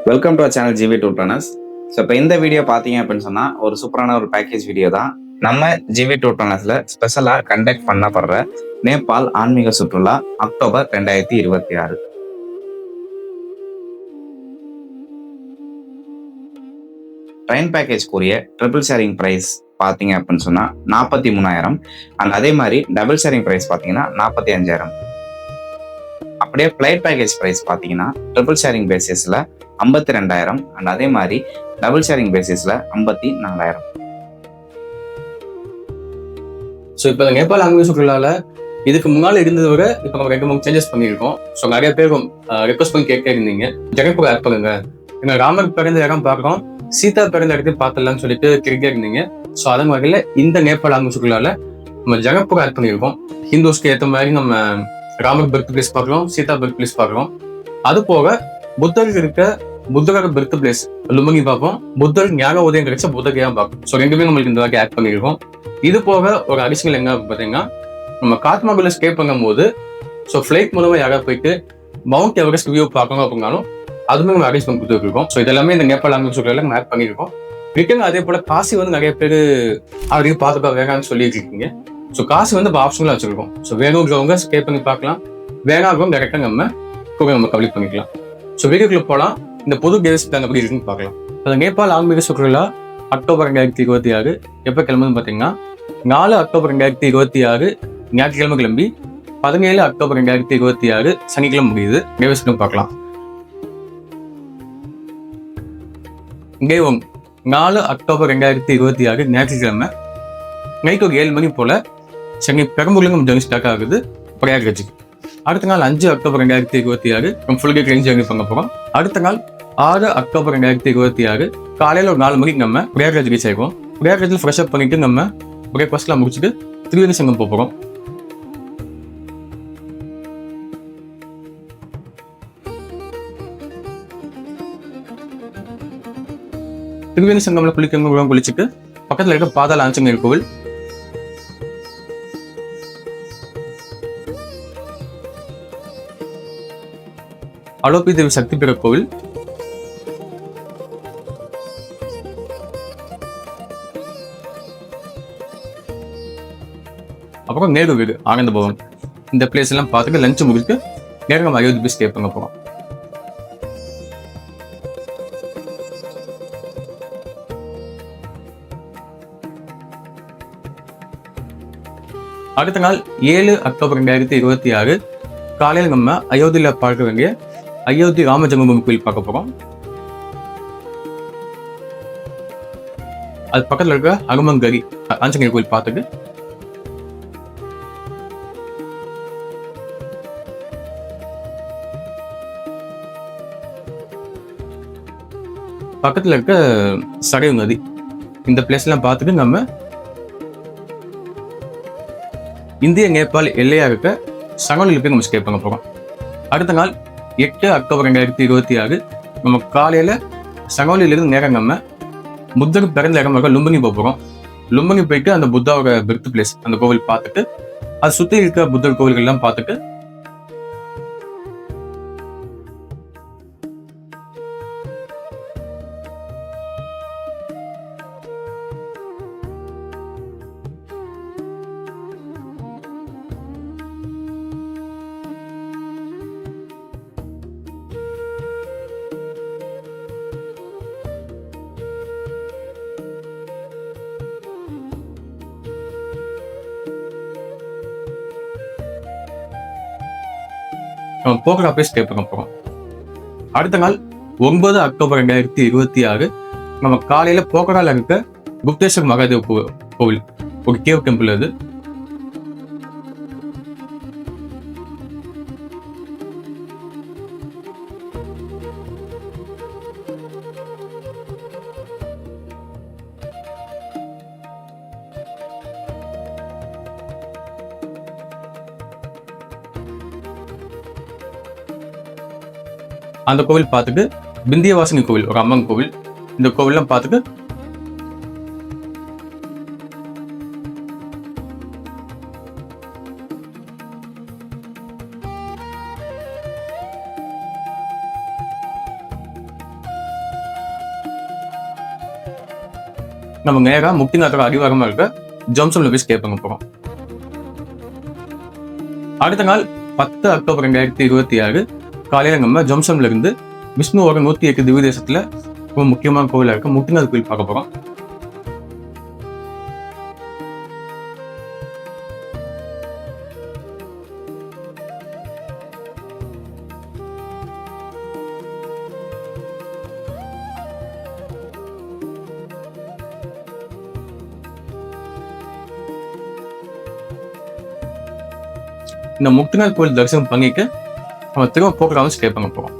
Welcome to channel GV tour planners. So இப்போ இந்த video பார்த்தீங்க அப்படின்னு சொன்னால் ஒரு சூப்பரான ஒரு பேக்கேஜ் வீடியோ தான். நம்ம ஜிவி டூர் பிளானர்ஸில் ஸ்பெஷலாக கண்டக்ட் பண்ணப்படுற நேபாள் ஆன்மீக சுற்றுலா அக்டோபர் 2026. ட்ரெயின் பேக்கேஜ்க்குரிய ட்ரிபிள் ஷேரிங் ப்ரைஸ் பார்த்தீங்க அப்படின்னு சொன்னால் 43,000 அண்ட் அதே மாதிரி டபுள் ஷேரிங் ப்ரைஸ் பார்த்தீங்கன்னா 45,000. அப்படியே ஃப்ளைட் பேக்கேஜ் ப்ரைஸ் பார்த்தீங்கன்னா ட்ரிபிள் ஷேரிங் பேசிஸில் 52,000 அண்ட் அதே மாதிரி டபுள் ஷேரிங் பேசிஸில் 54,000. ஸோ இப்போ நேபாள் ஆன்மீக சுற்றுலாவில் இதுக்கு முன்னால் இருந்ததை விட இப்போ நம்ம 2-3 சேஞ்சஸ் பண்ணியிருக்கோம். ஸோ நிறைய பேர் ரெக்வஸ்ட் பண்ணி கேட்க இருந்தீங்க, ஜெகப்பூர் ஆட் பண்ணுங்க, எங்கள் ராமர் பிறந்த இடம் பார்க்குறோம், சீதா பிறந்த இடத்தையும் பார்த்துடலாம்னு சொல்லிட்டு கேட்க இருந்தீங்க. ஸோ அதன் வகையில் இந்த நேபாள் ஆன்மீக சுற்றுலாவில் நம்ம ஜெகப்பூர் ஆட் பண்ணியிருக்கோம். ஹிந்துஸ்க்கு ஏற்ற மாதிரி நம்ம ராமர் பர்த் பிளேஸ் பார்க்குறோம், சீதா பர்த் பிளேஸ் பார்க்குறோம். அது போக புத்தருக்கு இருக்க புத்தரோட பர்த் பிளேஸ் லும்பங்கி பார்ப்போம், புத்தர் ஞான உதயம் கிடைச்ச புத்தகையாக பார்ப்போம். ஸோ ரெண்டுமே நம்மளுக்கு இந்த வாட்டி ஆட் பண்ணியிருக்கோம். இது போக ஒரு அடிஷனல் என்ன பார்த்தீங்கன்னா, நம்ம காத்மாண்டுல ஸ்டே பண்ணும்போது ஸோ ஃப்ளைட் மூலமாக யாராவது போயிட்டு மவுண்ட் எவரெஸ்ட் வியூ பார்க்கணும் அப்படின்னாலும் அதுவுமே நம்ம அரேஞ்ச் பண்ணி கொடுத்துருக்கோம். ஸோ இதெல்லாமே இந்த நேபாள் ஆன்மீக சுற்றுலாவில் நம்ம ஆட் பண்ணியிருக்கோம். ரிட்டன் அதே போல காசி வந்து நிறைய பேர் ஆல்ரெடி பார்த்துக்கா வேணாம்னு சொல்லிட்டு இருக்கீங்க. ஸோ காசு வந்து இப்போ ஆப்ஷனலாக வச்சிருக்கோம். ஸோ வேணுங்கிறவங்க ஸ்டே பண்ணி பார்க்கலாம், வேணாங்கிறவங்க டேரெக்டாக நம்ம கம்ப்ளீட் பண்ணிக்கலாம். ஸோ வீடியோக்குள்ள போகலாம், இந்த புது கேஸ் பிளான் எப்படி இருக்குன்னு பார்க்கலாம். அந்த நேபாள் ஆன்மீக சுற்றுலா அக்டோபர் 2026 எப்போ கிளம்புன்னு பார்த்தீங்கன்னா 4 அக்டோபர் 2026 ஞாயிற்றுக்கிழமை கிளம்பி 17 அக்டோபர் 2026 சனிக்கிழமை முடியுது. கேஸ் பிளான் பார்க்கலாம். இங்கே 4 அக்டோபர் 2026 ஞாயிற்றுக்கிழமை நைட் ஒரு 7 மணி போல சென்னை பெரம்பூர்லேருந்து ஜர்னி ஸ்டார்ட் ஆகுது பிரயாக்ராஜுக்கு. அடுத்த நாள் 5 அக்டோபர் 2026 நம்ம ஃபுல் டே ட்ரெயின் ஜர்னி பண்ண போகிறோம். அடுத்த நாள் 6 அக்டோபர் 2026 காலையில் ஒரு 4 மணிக்கு நம்ம பிரயாக்ராஜ் ரீச் ஆகிடுவோம். பிரயாக்ராஜில் ஃப்ரெஷ் அப் பண்ணிட்டு நம்ம பிரேக்ஃபாஸ்ட்லாம் முடிச்சுட்டு திரிவேணி சங்கம் போகிறோம். திரிவேணி சங்கம்ல குளிச்சுட்டு பக்கத்தில் இருக்க பாதாள ஆஞ்சநேயர் கோவில், அலோபி தேவி சக்தி பீட கோவில், அப்புறம் நேரு வீடு ஆனந்த பவன், இந்த பிளேஸ் எல்லாம் பார்த்துட்டு லஞ்ச் முடிச்சுட்டு நேரம் அயோத்தி போய் ஸ்டே பண்ண போறோம். அடுத்த நாள் 7 அக்டோபர் 2026 காலையில் நம்ம அயோத்தியில பார்க்க வேண்டிய அயோத்தி ராம ஜென்மபூமி கோயில் பார்க்க போறோம். அது பக்கத்துல இருக்க அனுமங்கரி ஆஞ்சநேயர் கோயில் பார்த்துட்டு பக்கத்துல இருக்க சரையு நதி, இந்த பிளேஸ் எல்லாம் பார்த்துட்டு நம்ம இந்திய நேபாள் எல்லையா இருக்க சங்கோலியில் போய் நம்ம ஸ்டே பண்ண போறோம். அடுத்த நாள் 8 அக்டோபர் 2026 நம்ம காலையில சங்கோலியிலிருந்து நேரம் நம்ம புத்தர் பிறந்த இடம் லும்பங்கி போகிறோம். லும்பங்கி போயிட்டு அந்த புத்தாவோட பர்த் பிளேஸ் அந்த கோவில் பார்த்துட்டு அது சுற்றி இருக்க புத்தர் கோவில்கள் எல்லாம் பார்த்துட்டு நம்ம போக்குறப்பே ஸ்டே பண்ண போறோம். அடுத்த நாள் 9 அக்டோபர் 2026 நம்ம காலையில போக்கரால இருக்க குப்தேஸ்வர் மகாதேவ் கோவில், ஒரு கேவ் டெம்பிள். அது அந்த கோவில் பார்த்துட்டு பிந்தியவாசினி கோவில், ஒரு அம்மன் கோவில், இந்த கோவில்லாம் பார்த்துட்டு நம்ம நேராக முக்திநாத்தோட அடிவாரமாக இருக்க ஜம்சம்ல போய் ஸ்டே பண்ண போகிறோம். அடுத்த நாள் 10 அக்டோபர் 2026 காலையில் நம்ம ஜம்சம்ல இருந்து விஷ்ணுவோட 108 திவ்ய தேசத்துல ரொம்ப முக்கியமான கோவிலாக இருக்க முக்திநாத் கோயில் பார்க்க போகிறோம். இந்த முக்திநாத் கோயில் தரிசனம் பண்ணிட்டு நம்ம திரும்ப போக்குவரத்து ஸ்டே பண்ண போகிறோம்.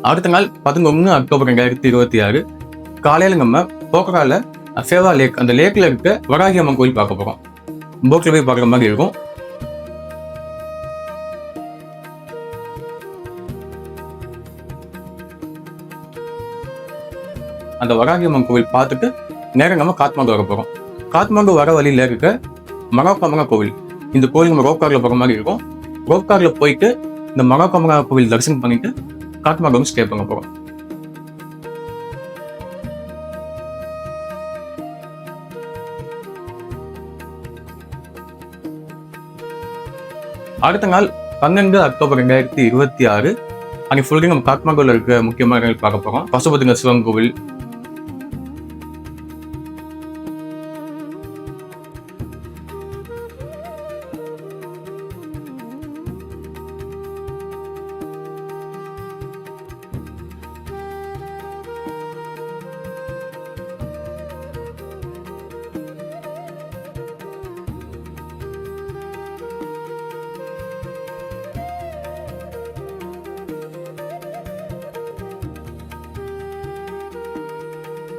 அடுத்த நாள் 11 அக்டோபர் 2026 காலையில் நம்ம போக்கரால ஃபேவா லேக், அந்த லேக்கில் இருக்க வராகி அம்மன் கோயில் பார்க்க போகிறோம். போட்டில் போய் பார்க்குற மாதிரி இருக்கும். அந்த வராகி அம்மன் கோவில் பார்த்துட்டு நேரம் நம்ம காத்மாண்டு வர போகிறோம். காத்மாண்டு வர வழியில் இருக்க மகாகமகா கோவில், இந்த கோயில் நம்ம ரோப் கார்ல போகிற மாதிரி இருக்கும். ரோப் கார்ல போயிட்டு இந்த மகாகமகா கோவில் தரிசனம் பண்ணிட்டு காத்மாண்டு ஸ்டே பண்ண போகிறோம். அடுத்த நாள் 12 அக்டோபர் 2026 அன்னைக்கு ஃபுல்டே நம்ம காத்மாண்டுல இருக்க முக்கியமான இடங்கள் பார்க்க போகிறோம். பசுபதிங்க சிவன் கோவில்,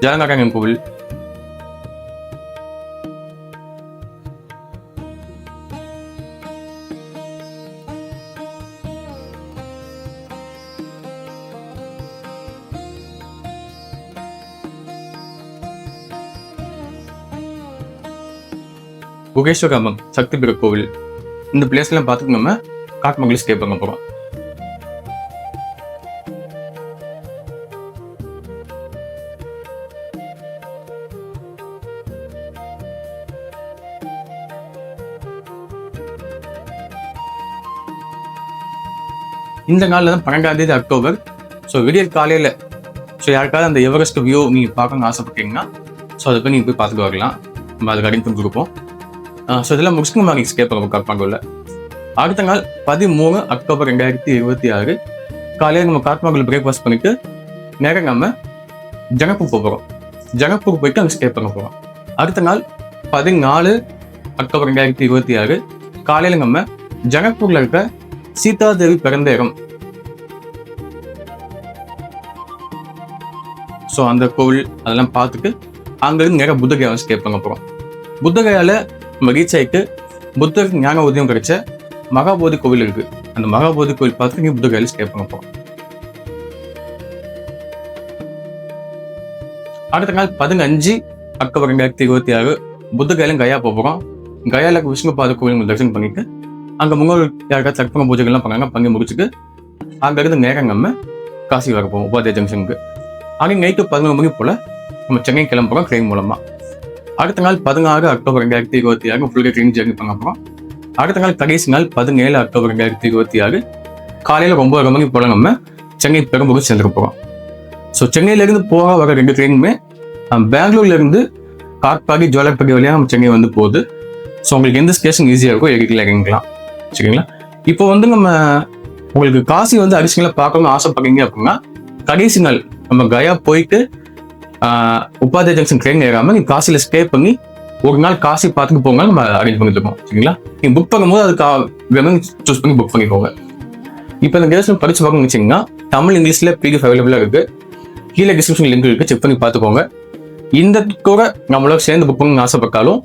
ஜலநாராயணன் கோவில், குகேஸ்வர அம்மன் சக்தி பீட கோவில். இந்த பிளேஸ் எல்லாம் பார்த்துட்டு நம்ம காத்மாண்டுல ஸ்டே பண்ண போறோம். இந்த நாளில் தான் 12 அக்டோபர். ஸோ விடியல் காலையில் யாருக்காவது அந்த எவரெஸ்ட் வியூ நீங்கள் பார்க்கணும்னு ஆசைப்பட்டீங்கன்னா அதை போய் நீங்கள் போய் பார்த்துட்டு வரலாம். நம்ம அதுக்கு அடித்து கொடுப்போம். இதெல்லாம் முடிச்சுட்டு நம்ம ஸ்டே பண்ணுவோம் காத்மாண்டுல. அடுத்த நாள் 13 அக்டோபர் 2026 காலையில் நம்ம காத்மாண்டுல பிரேக்ஃபாஸ்ட் பண்ணிட்டு நேரம் நம்ம ஜனக்பூர் போகிறோம். ஜனக்பூர் போயிட்டு அங்கே ஸ்டே பண்ண போகிறோம். அடுத்த நாள் 14 அக்டோபர் 2026 காலையில் நம்ம ஜனக்பூர்ல இருக்க சீதாதேவி பிறந்த இடம், அந்த கோவில் அதெல்லாம் பார்த்துட்டு அங்கிருந்து நேரம் புத்தகையாவை ஸ்டே பண்ண போகிறோம். புத்தகையால நம்ம ரீச் ஆகிட்டு புத்தருக்கு ஞான உதயம் கிடைச்ச மகாபோதி கோவில் இருக்கு. அந்த மகாபோதி கோவில் பார்த்துட்டு நீங்க புத்தகையால ஸ்டே பண்ண போகிறோம். அடுத்த நாள் 15 அக்டோபர் 2026 புத்தகையிலும் கயா போகிறோம். கயால விஷ்ணு பாத கோவில் தரிசனம் பண்ணிட்டு அங்கே முன்னோர் யாருக்காவது சட்பங்க பூஜைகள்லாம் பண்ணாங்க, பண்ணி முடிச்சுட்டு அங்கேருந்து நேரம் நம்ம காசி வர போவோம் உபாத்தியா ஜங்ஷனுக்கு. அங்கே நைட்டு 11 மணி போல் நம்ம சென்னை கிளம்புறோம் ட்ரெயின் மூலமாக. அடுத்த நாள் 16 அக்டோபர் 2026 ஃபுல்லாக ட்ரெயின் ஜர்னி பண்ண போகிறோம். அடுத்த நாள் கடைசி நாள் 17 அக்டோபர் 2026 காலையில் 9 மணி போல் நம்ம சென்னை பெரும்பூர் சென்று போகிறோம். சென்னையிலேருந்து போக வர 2 ட்ரெயினுமே பெங்களூர்லேருந்து காட்பாடி ஜோலார்பேட்டை வழியாக நம்ம சென்னை வந்து போகுது. உங்களுக்கு எந்த ஸ்டேஷன் ஈஸியாக இருக்கோ இறங்கிக்கலாம். சரிங்களா? இப்போ நம்ம உங்களுக்கு காசி அடிஷனலாக பார்க்கணும்னு ஆசைப்படுறீங்க அப்படின்னா கடைசி நாள் நம்ம கயா போயிட்டு உபாத்தியா ஜங்ஷன் ட்ரெயின் ஏறாமல் நீங்கள் காசியில் ஸ்டே பண்ணி ஒரு நாள் காசி பார்த்துட்டு போங்க, நம்ம அரேஞ்ச் பண்ணிட்டு இருக்கோம். சரிங்களா? நீங்கள் புக் பண்ணும்போது அதுக்கு சூஸ் பண்ணி புக் பண்ணிக்கோங்க. இப்போ இந்த டேஷன் படிச்சு பார்க்கணும்னு வச்சிங்கன்னா தமிழ் இங்கிலீஷில் பிடிஎஃப் அவைலபிளாக இருக்குது. கீழே டிஸ்கிரிப்ஷன் லிங்க் இருக்குது, செக் பண்ணி பார்த்துக்கோங்க. இந்த கூட நம்மளோட சேர்ந்து புக் பண்ணணும்னு ஆசைப்பட்டாலும்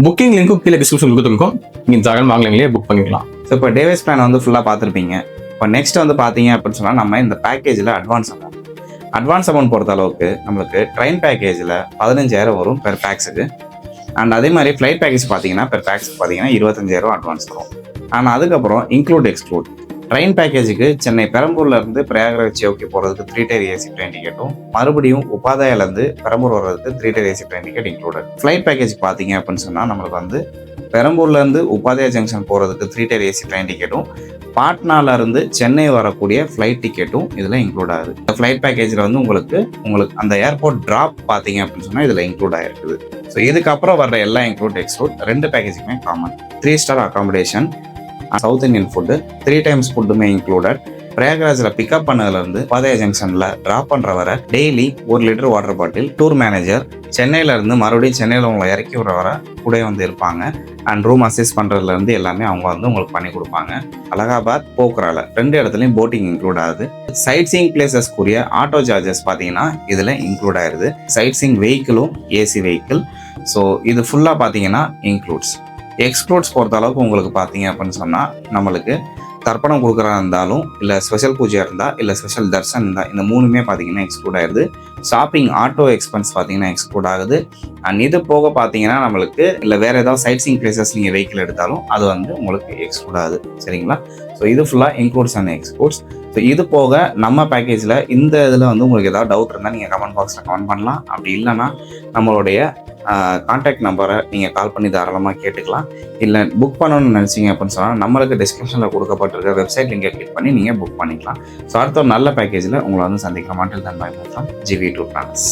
புக்கிங் லிங்க்கும் கீழே டிஸ்கிரிப்ஷன் கொடுத்துருக்கோம். நீங்கள் தாராளமாக ஆன்லைன்லேயே புக் பண்ணிக்கலாம். இப்போ டேவைஸ் பிளான் ஃபுல்லாக பார்த்துருப்பீங்க. இப்போ நெக்ஸ்ட் பார்த்தீங்க அப்படின்னு சொன்னால் நம்ம இந்த பேக்கேஜில் அட்வான்ஸ் அமௌண்ட் பொறுத்த அளவுக்கு நம்மளுக்கு ட்ரெயின் பேக்கேஜில் 15,000 வரும் பெர் பேக்ஸுக்கு. அண்ட் அதே மாதிரி ஃப்ளைட் பேக்கேஜ் பார்த்தீங்கன்னா பெர் பேக்ஸுக்கு பார்த்தீங்கன்னா 25,000 அட்வான்ஸ் வரும். ஆனால் அதுக்கப்புறம் இன்க்ளூட் எக்ஸ்க்ளூட் ட்ரெயின் பேக்கேஜுக்கு சென்னை பெரம்பூர்ல இருந்து பிரயாகராஜ் சியோக்கி போகிறதுக்கு 3 tier ஏசி ட்ரெயின் டிக்கெட்டும், மறுபடியும் உபாதாயிலேருந்து பெரம்பூர் வர்றதுக்கு 3 tier AC train ticket included. Flight package பார்த்தீங்க அப்படின்னு சொன்னால் நம்மளுக்கு வந்து பெரம்பூர்லேருந்து உபாதயா ஜங்ஷன் போகிறதுக்கு 3 tier ஏசி ட்ரெயின் டிக்கெட்டும், பாட்னாலேருந்து சென்னை வரக்கூடிய ஃப்ளைட் டிக்கெட்டும் இதில் இன்க்ளூட் ஆகுது. இந்த ஃப்ளைட் பேக்கேஜில் வந்து உங்களுக்கு அந்த ஏர்போர்ட் ட்ராப் பார்த்தீங்க அப்படின்னு சொன்னால் இதில் இன்க்ளூட் ஆகிருக்குது. ஸோ இதுக்கப்புறம் வர்ற எல்லா இன்க்ளூட் எக்ஸ்க்ளூட் 2 பேக்கேஜுக்குமே common. 3 star accommodation, south Indian food, 3 times ஃபுட்டுமே இன்க்ளூடட். பிரயாகராஜில் பிக்கப் பண்ணதுலேருந்து உபாதயா ஜங்ஷனில் ட்ராப் பண்ணுற வர daily 1 liter water bottle, tour manager சென்னையிலேருந்து மறுபடியும் சென்னையில் உங்களை இறக்கி விடுற வர கூட வந்து இருப்பாங்க. அண்ட் ரூம் அசிஸ்ட் பண்ணுறதுலேருந்து எல்லாமே அவங்க வந்து உங்களுக்கு பண்ணி கொடுப்பாங்க. அலகாபாத், போக்ரால 2 இடத்துலையும் போட்டிங் இன்க்ளூட் ஆகுது. சைட் சீயிங் பிளேசஸ்க்குரிய ஆட்டோ சார்ஜஸ் பார்த்தீங்கன்னா இதில் இன்க்ளூட் ஆயிருது. சைட் சீயிங் வெஹிக்கிளும் ஏசி வெஹிக்கிள். ஸோ இது ஃபுல்லாக பார்த்தீங்கன்னா இன்க்ளூட்ஸ். எக்ஸ்க்ளூட்ஸ் பொறுத்த அளவுக்கு உங்களுக்கு பார்த்தீங்க அப்படின்னு சொன்னால் நம்மளுக்கு தர்ப்பணம் கொடுக்குறா இருந்தாலும், இல்லை ஸ்பெஷல் பூஜையாக இருந்தால், இல்லை ஸ்பெஷல் தர்சன் இருந்தால், இந்த 3மே பார்த்தீங்கன்னா எக்ஸ்க்ளூட் ஆயிடுது. ஷாப்பிங், ஆட்டோ எக்ஸ்பென்ஸ் பார்த்தீங்கன்னா எக்ஸ்க்ளூட் ஆகுது. அண்ட் இது போக பார்த்தீங்கன்னா நம்மளுக்கு இல்லை வேறு ஏதாவது சைட் சீயிங் பிளேசஸ் நீங்கள் வெஹிக்கிள் எடுத்தாலும் அது வந்து உங்களுக்கு எக்ஸ்க்ளூட் ஆகுது. சரிங்களா? ஸோ இது ஃபுல்லாக இன்க்ளூட்ஸ் அண்ட் எக்ஸ்க்ளூட்ஸ். ஸோ இது போக நம்ம பேக்கேஜில் இந்த இதில் வந்து உங்களுக்கு ஏதாவது டவுட் இருந்தால் நீங்கள் கமெண்ட் பாக்ஸில் கமெண்ட் பண்ணலாம். அப்படி இல்லைன்னா நம்மளுடைய கான்டாக்ட் நம்பரை நீங்கள் கால் பண்ணி தாராளமாக கேட்டுக்கலாம். இல்லை புக் பண்ணணும்னு நினச்சிங்க அப்படின்னு சொன்னால் நம்மளுக்கு டிஸ்கிரிப்ஷனில் கொடுக்கப்பட்டிருக்க வெப்சைட் லிங்கை கிளிக் பண்ணி நீங்கள் புக் பண்ணிக்கலாம். ஸோ அடுத்த ஒரு நல்ல பேக்கேஜில் உங்களை வந்து சந்திக்கலாம். மாட்டில் தன் பாய் ஜிவி டூ பிளானஸ்.